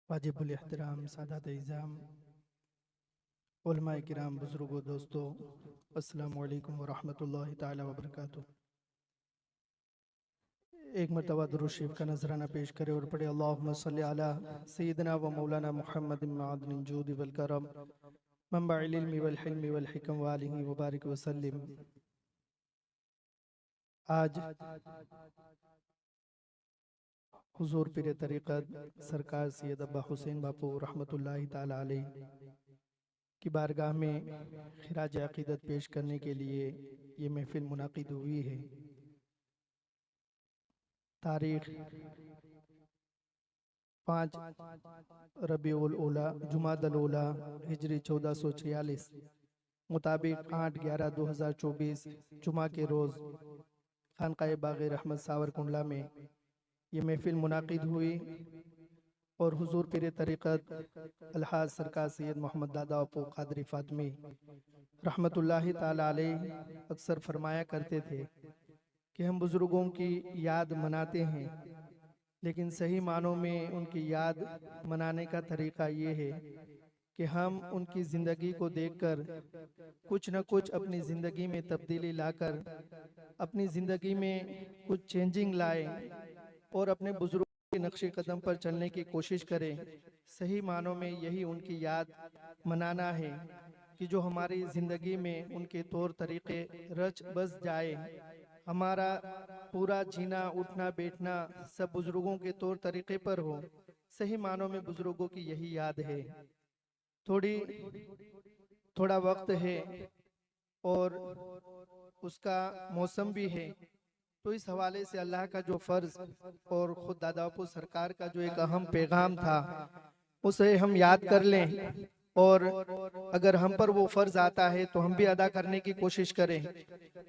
वाजिबुल एहतराम सादात इज़ाम उलमाए किराम बुज़ुर्गों दोस्तों अस्सलामु अलैकुम व रहमतुल्लाहि ताला व बरकातुहू। एक मरतबा दुरूद शरीफ का नजराना पेश करें और पढ़े अल्लाहुम्मा सल्ली अला सय्यिदिना व मौलाना मुहम्मदिन मअदनिन जूदि वल करम मंबअल इल्मि वल हिल्मि वल हिकम व आलिहि व बारिक व सल्लिम। आज हुजूर पीर तरीक़त सरकार सैयद अब्बा हुसैन बापू रहमतुल्लाहि ताला अलैह की बारगाह में खिराज अक़ीदत पेश करने के लिए ये महफिल मुनाकिद हुई है। तारीख 5 रबीउल उला जुमादल उला हिजरी 1446 मुताबिक 8/11/2024 जुमा के रोज़ खानकाए बाग़ रहमत सावरकुंडला में ये महफिल मुनाकिद हुई और हुजूर पीर तरीक़त अलहाज सरकार सैयद मोहम्मद दादा अपू क़ादरी फ़ातिमी रहमतुल्लाहि ताला अलैह अक्सर फरमाया करते थे कि हम बुज़ुर्गों की याद मनाते हैं, लेकिन सही मानों में उनकी याद मनाने का तरीक़ा ये है कि हम उनकी ज़िंदगी को देखकर कुछ न कुछ अपनी ज़िंदगी में तब्दीली लाकर अपनी ज़िंदगी में कुछ चेंजिंग लाएं और अपने बुजुर्गों के नक्शे कदम पर चलने की कोशिश करें। सही मानों में यही उनकी याद मनाना है कि जो हमारी ज़िंदगी में उनके तौर तरीक़े रच बस जाए। हमारा पूरा जीना उठना बैठना सब बुजुर्गों के तौर तरीक़े पर हो। सही मानों में बुजुर्गों की यही याद है। थोड़ा वक्त है और उसका मौसम भी है, तो इस हवाले से अल्लाह का जो फ़र्ज़ और ख़ुद दादा बापू सरकार का जो एक अहम पैगाम था उसे हम याद कर लें और अगर हम पर वो फ़र्ज़ आता है तो हम भी अदा करने की कोशिश करें,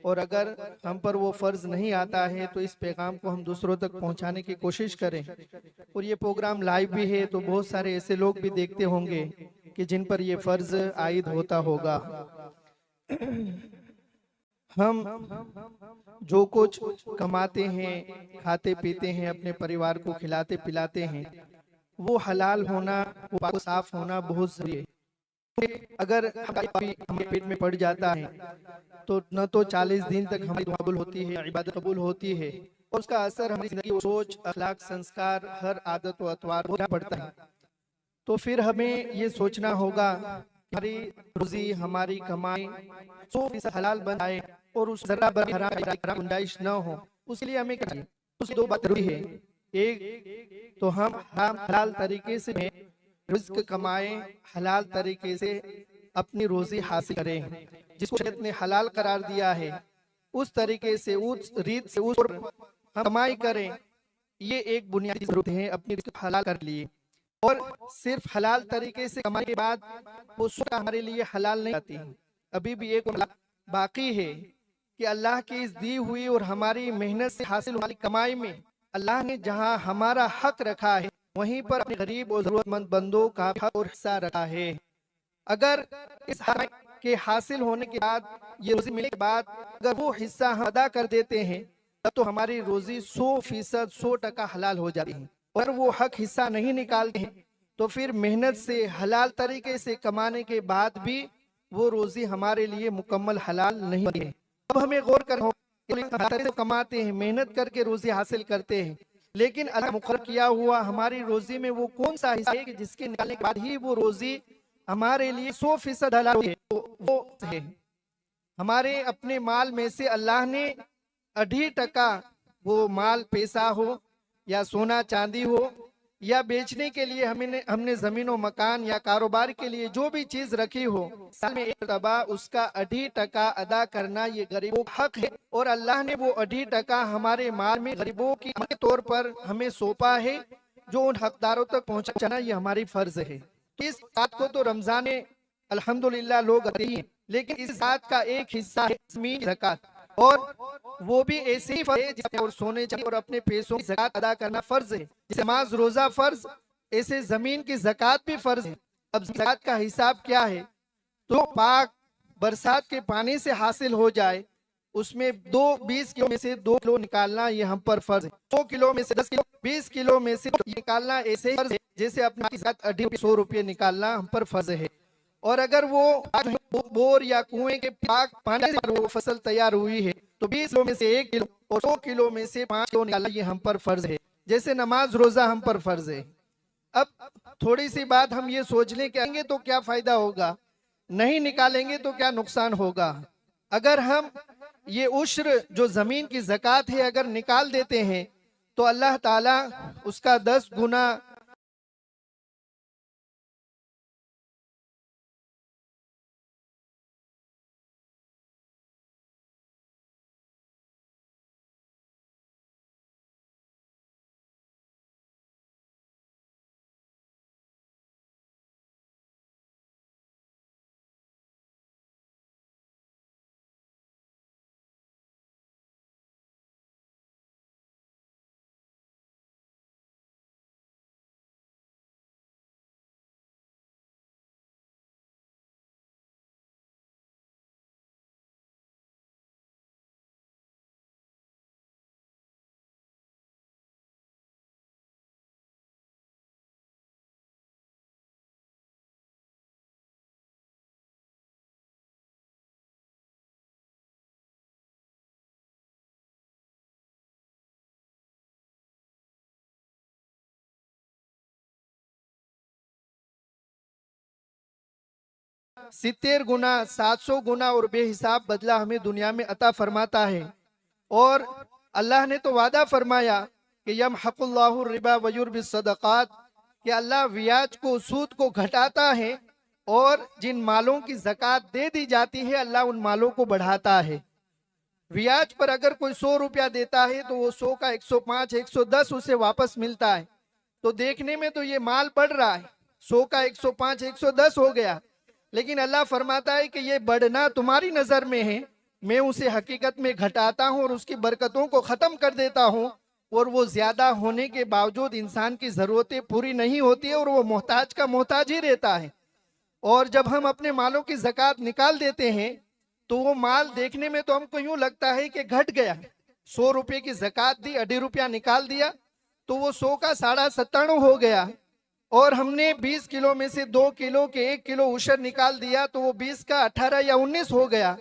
और अगर हम पर वो फ़र्ज़ नहीं आता है तो इस पैगाम को हम दूसरों तक पहुंचाने की कोशिश करें। और ये प्रोग्राम लाइव भी है तो बहुत सारे ऐसे लोग भी देखते होंगे कि जिन पर ये फ़र्ज़ आयद होता होगा। हम जो कुछ कमाते हैं, खाते पीते हैं, अपने परिवार को खिलाते पिलाते हैं, वो हलाल होना, वो साफ होना बहुत ज़रूरी है। अगर हमारे पेट में पड़ जाता है तो न तो 40 दिन तक हमारी दुआ कबूल होती है, इबादत कबूल होती है, और उसका असर हमारी ज़िंदगी, सोच, अखलाक, संस्कार, हर आदत व अतवार पर पड़ता है। तो फिर हमें ये सोचना होगा हमारी रोजी, हमारी कमाई 100% हलाल बन जाए और उस जरा गुंजाइश न हो, उसके लिए हमें क्या चाहिए? उस दो बात जरूरी है। एक तो हम हलाल तरीके से रिज़्क कमाएं, हलाल तरीके से अपनी रोजी हासिल करें। जिसको शरीयत ने हलाल करार दिया है उस तरीके से, उस रीत से उस हम कमाई करें। ये एक बुनियादी जरूरत है अपनी हलाल कर लिए। और सिर्फ हलाल तरीके से कमाने के बाद वो सुख हमारे लिए हलाल नहीं आती। अभी भी एक बाकी है कि अल्लाह की इस दी हुई और हमारी मेहनत से हासिल वाली कमाई में अल्लाह ने जहां हमारा हक रखा है वहीं पर अपने गरीब और जरूरतमंद बंदों का हक और हिस्सा रखा है। अगर इस हक के हासिल होने के बाद, ये रोजी मिलने के बाद अगर वो हिस्सा हम अदा कर देते हैं तब तो हमारी रोजी 100% 100% हलाल हो जाती है। और वो हक हिस्सा नहीं निकालते हैं तो फिर मेहनत से हलाल तरीके से कमाने के बाद भी वो रोजी हमारे लिए मुकम्मल हलाल नहीं होती है। अब हमें गौर करना होगा, कमाते हैं, मेहनत करके रोजी हासिल करते हैं, लेकिन अल्लाह मुकर्रर किया हुआ हमारी रोजी में वो कौन सा हिस्सा है कि जिसके निकालने के बाद ही वो रोजी हमारे लिए 100% हलाल है? तो वो है हमारे अपने माल में से अल्लाह ने 2.5% वो माल पैसा हो या सोना चांदी हो या बेचने के लिए हमने जमीन और मकान या कारोबार के लिए जो भी चीज रखी हो, साल में एक दफा उसका 2.5% अदा करना ये गरीबों का हक है। और अल्लाह ने वो 2.5% हमारे माल में गरीबों के तौर पर हमें सौंपा है, जो उन हकदारों तक पहुंचाना ये हमारी फर्ज है। इस बात को तो रमजान में अल्हम्दुलिल्लाह लोग आते ही हैं, लेकिन इस बात का एक हिस्सा है ज़मीन ज़कात, और वो भी ऐसे ही फर्ज है जिसे और सोने चाहिए और अपने पैसों की ज़कात अदा करना फर्ज है। जैसे नमाज रोजा फर्ज, ऐसे जमीन की ज़कात भी फर्ज है। अब ज़कात का हिसाब क्या है? तो पाक बरसात के पानी से हासिल हो जाए उसमें 20 किलो में से 2 किलो निकालना ये हम पर फर्ज है। 100 किलो में से 10 किलो, 20 किलो में से निकालना ऐसे फर्ज है जैसे अपने साथ 100 रुपये निकालना हम पर फर्ज है। और अगर वो बोर या कुएं के पाक पानी से वो फसल तैयार हुई है तो 20 किलो में से 1 किलो और 100 किलो में से 5 किलो निकालना ये हम पर फर्ज है। जैसे नमाज रोजा हम पर फर्ज है। अब थोड़ी सी बात हम ये सोच लें कि आएंगे तो क्या फायदा होगा, नहीं निकालेंगे तो क्या नुकसान होगा। अगर हम ये उश्र जो जमीन की ज़कात है अगर निकाल देते हैं तो अल्लाह ताला उसका 10 गुना सित्तेर गुना 700 गुना और बेहिसाब बदला हमें दुनिया में अता फरमाता है। और अल्लाह ने तो वादा फरमाया कि यमहकुल्लाहु रिबा व युर्बिस सदक़ात, कि अल्लाह ब्याज को सूद को घटाता है और जिन मालों की ज़कात दे दी जाती है अल्लाह उन मालों को बढ़ाता है। ब्याज पर अगर कोई 100 रुपया देता है तो वो 100 का 105 110 उसे वापस मिलता है। तो देखने में तो ये माल बढ़ रहा है, 100 का 105 110 हो गया, लेकिन अल्लाह फरमाता है कि ये बढ़ना तुम्हारी नजर में है, मैं उसे हकीकत में घटाता हूँ और उसकी बरकतों को खत्म कर देता हूँ। और वो ज्यादा होने के बावजूद इंसान की जरूरतें पूरी नहीं होती है और वो मोहताज का मोहताज ही रहता है। और जब हम अपने मालों की ज़कात निकाल देते हैं तो वो माल देखने में तो हमको यूं लगता है कि घट गया। 100 रुपये की ज़कात दी, 2.5 रुपया निकाल दिया तो वो 100 का 97.5 हो गया। और हमने 20 किलो में से 2 किलो के 1 किलो उशर निकाल दिया तो वो 20 का 18 या 19 हो गया।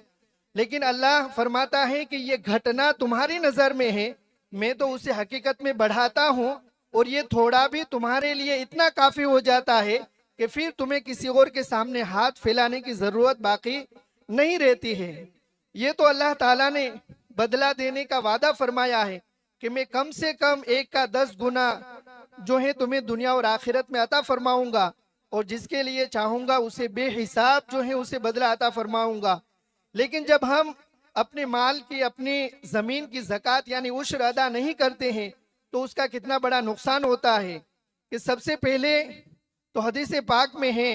लेकिन अल्लाह फरमाता है कि ये घटना तुम्हारी नजर में है, मैं तो उसे हकीकत में बढ़ाता हूँ और ये थोड़ा भी तुम्हारे लिए इतना काफी हो जाता है कि फिर तुम्हें किसी और के सामने हाथ फैलाने की जरूरत बाकी नहीं रहती है। ये तो अल्लाह ताला ने बदला देने का वादा फरमाया है कि मैं कम से कम 1 का 10 गुना जो है तुम्हें दुनिया और आखिरत में अता फरमाऊंगा और जिसके लिए चाहूंगा उसे बेहिसाब जो है उसे बदला अता फरमाऊंगा। लेकिन जब हम अपने माल की अपनी जमीन की ज़कात यानी उश्र अदा नहीं करते हैं तो उसका कितना बड़ा नुकसान होता है। कि सबसे पहले तो हदीस पाक में है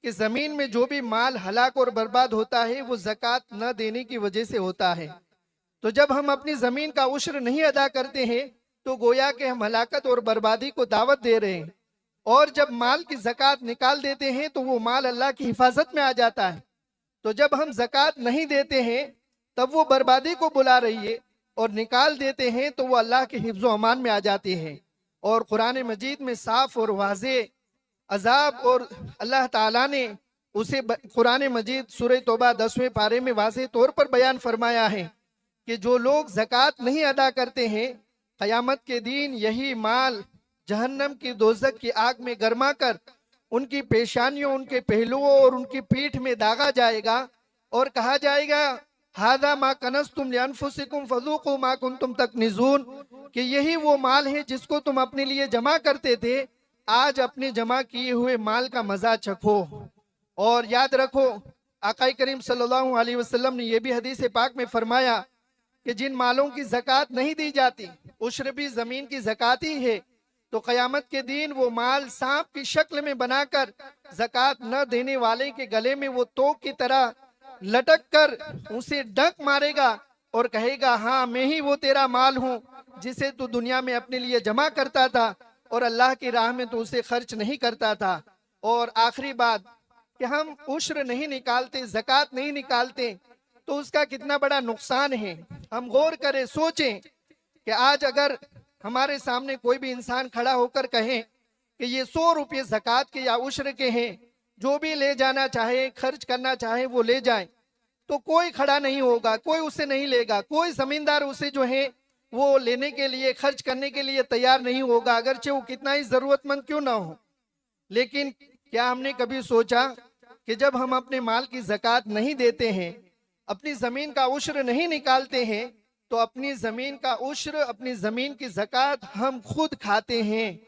कि जमीन में जो भी माल हलाक और बर्बाद होता है वो ज़कात न देने की वजह से होता है। तो जब हम अपनी जमीन का उश्र नहीं अदा करते हैं तो गोया के हम हलाकत और बर्बादी को दावत दे रहे हैं। और जब माल की ज़कात निकाल देते हैं तो वो माल अल्लाह की हिफाजत में आ जाता है। तो जब हम ज़कात नहीं देते हैं तब वो बर्बादी को बुला रही है और निकाल देते हैं तो वो अल्लाह के हिफ्ज़ अमान में आ जाते हैं। और कुरान मजीद में साफ और वाज़े अजाब और अल्लाह ताला ने उसे कुरान मजीद सूरह तौबा 10वें पारे में वाज़े तौर पर बयान फरमाया है कि जो लोग ज़कात नहीं अदा करते हैं क़यामत के दिन यही माल जहन्नम की दोज़ख की आग में गरमा कर उनकी पेशानियों उनके पहलुओं और उनकी पीठ में दागा जाएगा और कहा जाएगा हादा मा कनज़्तुम लिअन्फुसिकुम फज़ूक़ू मा कुन्तुम तकनिज़ून, कि यही वो माल है जिसको तुम अपने लिए जमा करते थे, आज अपने जमा किए हुए माल का मजा चखो। और याद रखो आका करीम सल्लल्लाहु अलैहि वसल्लम ने यह भी हदीस पाक में फरमाया कि जिन मालों की ज़कात नहीं दी जाती, उश्र भी जमीन की ज़कात ही है, तो क़यामत के दिन वो माल सांप की शक्ल में बनाकर ज़कात न देने वाले के गले में वो तोक की तरह लटक कर उसे डंक मारेगा और कहेगा हाँ मैं ही वो तेरा माल हूँ जिसे तू दुनिया में अपने लिए जमा करता था और अल्लाह की राह में तो उसे खर्च नहीं करता था। और आखिरी बात कि हम उश्र नहीं निकालते, ज़कात नहीं निकालते तो उसका कितना बड़ा नुकसान है। हम गौर करें, सोचें कि आज अगर हमारे सामने कोई भी इंसान खड़ा होकर कहे कि ये 100 रुपये ज़कात के या उश्र के हैं, जो भी ले जाना चाहे, खर्च करना चाहे वो ले जाए, तो कोई खड़ा नहीं होगा, कोई उसे नहीं लेगा, कोई जमींदार उसे जो है वो लेने के लिए, खर्च करने के लिए तैयार नहीं होगा, अगरचे वो कितना ही जरूरतमंद क्यों ना हो। लेकिन क्या हमने कभी सोचा कि जब हम अपने माल की ज़कात नहीं देते हैं, अपनी जमीन का उश्र नहीं निकालते हैं, तो अपनी जमीन का उश्र, अपनी जमीन की ज़कात हम खुद खाते हैं,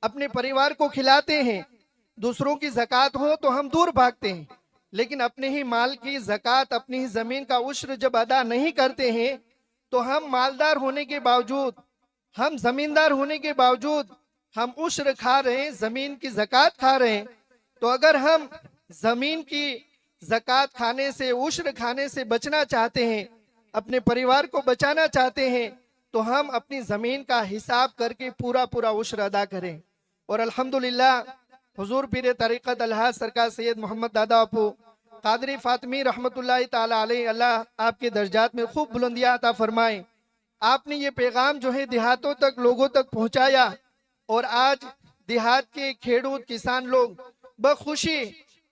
अपने परिवार को खिलाते हैं। दूसरों की ज़कात हो तो हम दूर भागते हैं, लेकिन अपने ही माल की ज़कात, अपनी ही जमीन का उश्र जब अदा नहीं करते हैं, तो हम मालदार होने के बावजूद, हम जमींदार होने के बावजूद हम उश्र खा रहे हैं, जमीन की ज़कात खा रहे हैं। तो अगर हम जमीन की ज़कात खाने से, उश्र खाने से बचना चाहते हैं, अपने परिवार को बचाना चाहते हैं, तो हम अपनी जमीन का हिसाब करके पूरा पूरा उश्र अदा करें। और अल्हम्दुलिल्लाह हुजूर पीर तरीक़त अलहाज सरकार सैयद मोहम्मद दादा बापू कादरी फातिमी रहमतुल्लाहि ताला अलैह, अल्लाह आपके दर्जात में खूब बुलंदियां अता फरमाए। आपने ये पैगाम जो है देहातों तक, लोगों तक पहुंचाया, और आज देहात के खेडूत किसान लोग बखुशी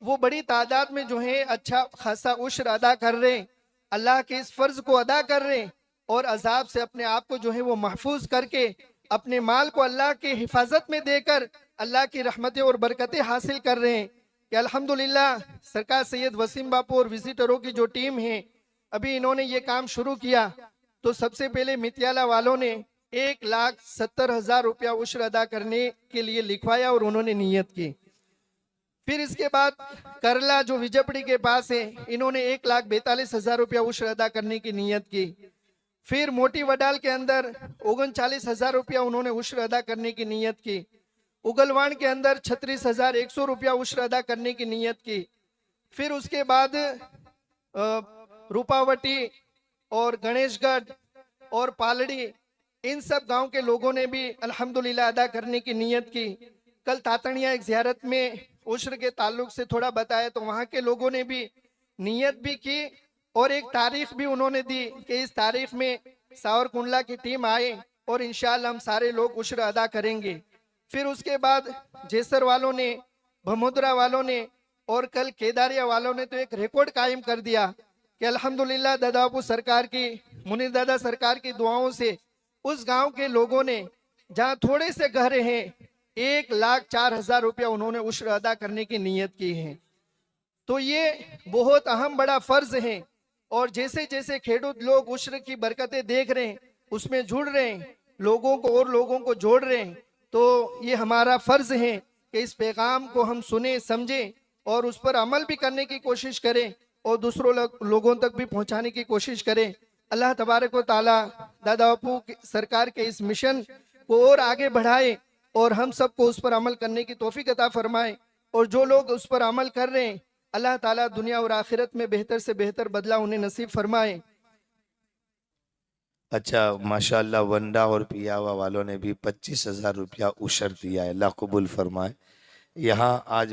वो बड़ी तादाद में जो है अच्छा खासा उश्र अदा कर रहे हैं, अल्लाह के इस फर्ज को अदा कर रहे हैं, और अजाब से अपने आप को जो है वो महफूज करके अपने माल को अल्लाह के हिफाजत में देकर अल्लाह की रहमतें और बरकतें हासिल कर रहे हैं। कि अल्हम्दुलिल्लाह सरकार सैयद वसीम बापू और विजिटरों की जो टीम है, अभी इन्होंने ये काम शुरू किया, तो सबसे पहले मितियाला वालों ने 1,70,000 रुपया उश्र अदा करने के लिए लिखवाया और उन्होंने नियत की। फिर इसके बाद करला जो विजयपड़ी के पास है, इन्होंने 1,42,000 रुपया उश्र अदा करने की नियत की। फिर मोटी वडाल के अंदर 39,000 रुपया उन्होंने उश्र अदा करने की नियत की। उगलवान के अंदर 36,100 रुपया उश्र अदा करने की नियत की। फिर उसके बाद रूपावटी और गणेशगढ़ और पालड़ी, इन सब गांव के लोगों ने भी अल्हम्दुलिल्लाह अदा करने की नियत की। कल तातनिया एक ज़ियारत में उश्र के ताल्लुक से थोड़ा बताया, तो वहाँ के लोगों ने भी नियत भी की और एक तारीख भी उन्होंने दी कि इस तारीख में सावरकुंडला की टीम आए और इंशाअल्लाह हम सारे लोग उश्र अदा करेंगे। फिर उसके बाद जेसर वालों ने, भमोदरा वालों ने और कल केदारिया वालों ने तो एक रिकॉर्ड कायम कर दिया कि अल्हम्दुलिल्लाह दादा बापू सरकार की, मुनीर दादा सरकार की दुआओं से उस गांव के लोगों ने, जहां थोड़े से घर हैं, 1,04,000 रुपया उन्होंने उश्र अदा करने की नियत की है। तो ये बहुत अहम बड़ा फर्ज है, और जैसे जैसे खेडूत लोग उश्र की बरकतें देख रहे हैं, उसमें जुड़ रहे हैं, लोगों को और लोगों को जोड़ रहे हैं, तो ये हमारा फर्ज है कि इस पैगाम को हम सुने, समझें और उस पर अमल भी करने की कोशिश करें और दूसरों लोगों तक भी पहुंचाने की कोशिश करें। अल्लाह तबारक व ताला दादा बापू सरकार के इस मिशन को और आगे बढ़ाए और हम सबको उस पर अमल करने की तौफीक अता फरमाए। और जो लोग उस पर अमल कर रहे हैं, अल्लाह ताला दुनिया और आखिरत में बेहतर से बेहतर बदला उन्हें नसीब फरमाए। अच्छा, माशाअल्लाह वंडा और पियावा वालों ने भी 25,000 रुपया उशर दिया है, अल्लाह कबूल फरमाए। यहाँ आज